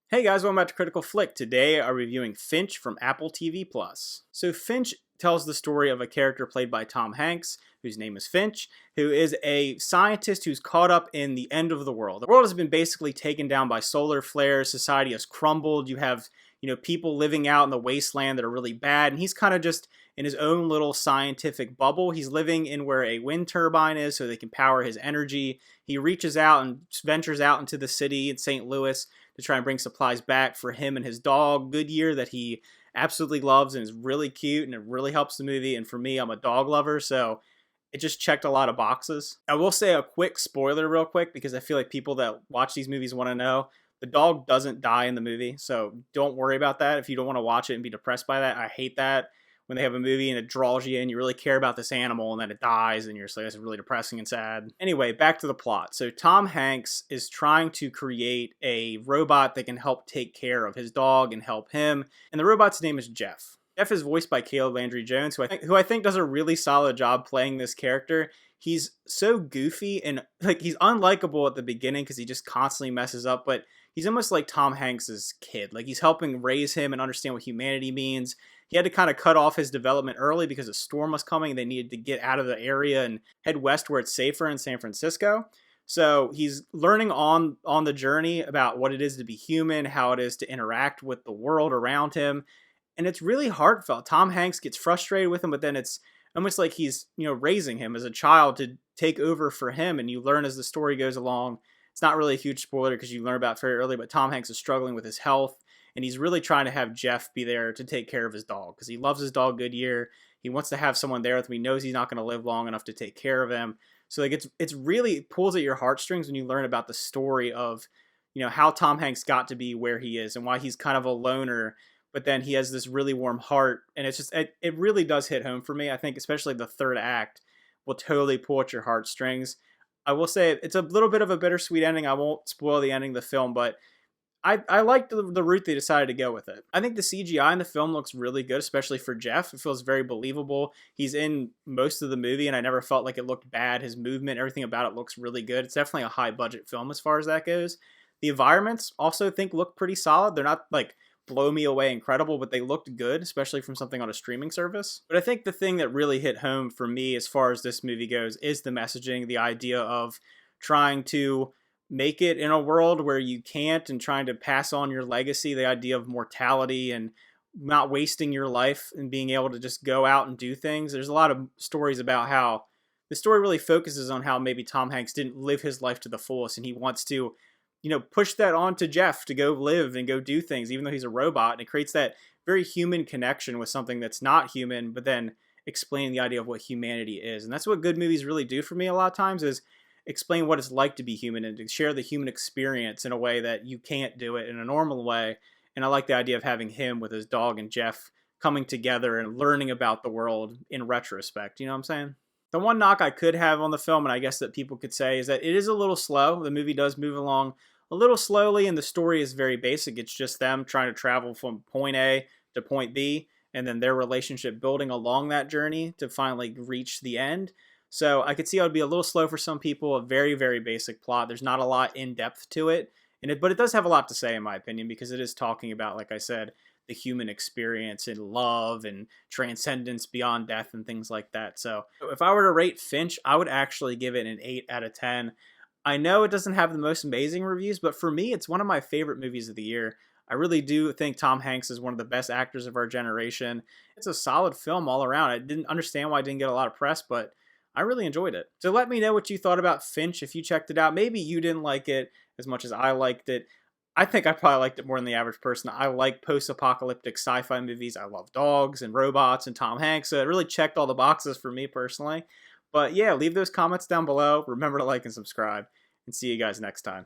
Hey guys, welcome back to Critical Flick. Today I'm reviewing Finch from Apple TV+. So Finch tells the story of a character played by Tom Hanks, whose name is Finch, who is a scientist who's caught up in the end of the world. The world has been basically taken down by solar flares, society has crumbled, you have people living out in the wasteland that are really bad, and he's kind of just in his own little scientific bubble. He's living in where a wind turbine is so they can power his energy. He reaches out and ventures out into the city in St. Louis to try and bring supplies back for him and his dog, Goodyear, that he absolutely loves and is really cute, and it really helps the movie. And for me, I'm a dog lover, so it just checked a lot of boxes. I will say a quick spoiler real quick, because I feel like people that watch these movies want to know. The dog doesn't die in the movie, so don't worry about that if you don't want to watch it and be depressed by that. I hate that when they have a movie and it draws you in, you really care about this animal, and then it dies, and you're just like, that's really depressing and sad. Anyway, back to the plot. So Tom Hanks is trying to create a robot that can help take care of his dog and help him, and the robot's name is Jeff. Jeff is voiced by Landry Jones, who I think does a really solid job playing this character. He's so goofy and he's unlikable at the beginning because he just constantly messes up, but he's almost like Tom Hanks's kid. Like, he's helping raise him and understand what humanity means. He had to kind of cut off his development early because a storm was coming. They needed to get out of the area and head west where it's safer in San Francisco. So he's learning on the journey about what it is to be human, how it is to interact with the world around him. And it's really heartfelt. Tom Hanks gets frustrated with him, but then it's almost like he's, raising him as a child to take over for him. And you learn as the story goes along. It's not really a huge spoiler because you learn about it very early, but Tom Hanks is struggling with his health, and he's really trying to have Jeff be there to take care of his dog because he loves his dog Goodyear. He wants to have someone there with him. He knows he's not going to live long enough to take care of him. So it's really pulls at your heartstrings when you learn about the story of, how Tom Hanks got to be where he is and why he's kind of a loner, but then he has this really warm heart. And it's just, it really does hit home for me. I think especially the third act will totally pull at your heartstrings. I will say it's a little bit of a bittersweet ending. I won't spoil the ending of the film, but I like the route they decided to go with it. I think the CGI in the film looks really good, especially for Jeff. It feels very believable. He's in most of the movie, and I never felt like it looked bad. His movement, everything about it looks really good. It's definitely a high-budget film as far as that goes. The environments also think look pretty solid. They're not like blow me away incredible, but they looked good, especially from something on a streaming service. But I think the thing that really hit home for me as far as this movie goes is the messaging, the idea of trying to make it in a world where you can't, and trying to pass on your legacy, the idea of mortality and not wasting your life and being able to just go out and do things. There's a lot of stories about how the story really focuses on how maybe Tom Hanks didn't live his life to the fullest, and he wants to, push that on to Jeff to go live and go do things, even though he's a robot. And it creates that very human connection with something that's not human, but then explaining the idea of what humanity is. And that's what good movies really do for me a lot of times, is explain what it's like to be human and to share the human experience in a way that you can't do it in a normal way. And I like the idea of having him with his dog and Jeff coming together and learning about the world in retrospect. You know what I'm saying? The one knock I could have on the film, and I guess that people could say, is that it is a little slow. The movie does move along a little slowly, and the story is very basic. It's just them trying to travel from point A to point B, and then their relationship building along that journey to finally reach the end. So I could see how it would be a little slow for some people. A very, very basic plot. There's not a lot in depth to it, but it does have a lot to say, in my opinion, because it is talking about, like I said, the human experience and love and transcendence beyond death and things like that. So if I were to rate Finch, I would actually give it an 8 out of 10. I know it doesn't have the most amazing reviews, but for me, it's one of my favorite movies of the year. I really do think Tom Hanks is one of the best actors of our generation. It's a solid film all around. I didn't understand why it didn't get a lot of press, but I really enjoyed it. So let me know what you thought about Finch if you checked it out. Maybe you didn't like it as much as I liked it. I think I probably liked it more than the average person. I like post-apocalyptic sci-fi movies. I love dogs and robots and Tom Hanks. So it really checked all the boxes for me personally. But yeah, leave those comments down below. Remember to like and subscribe. And see you guys next time.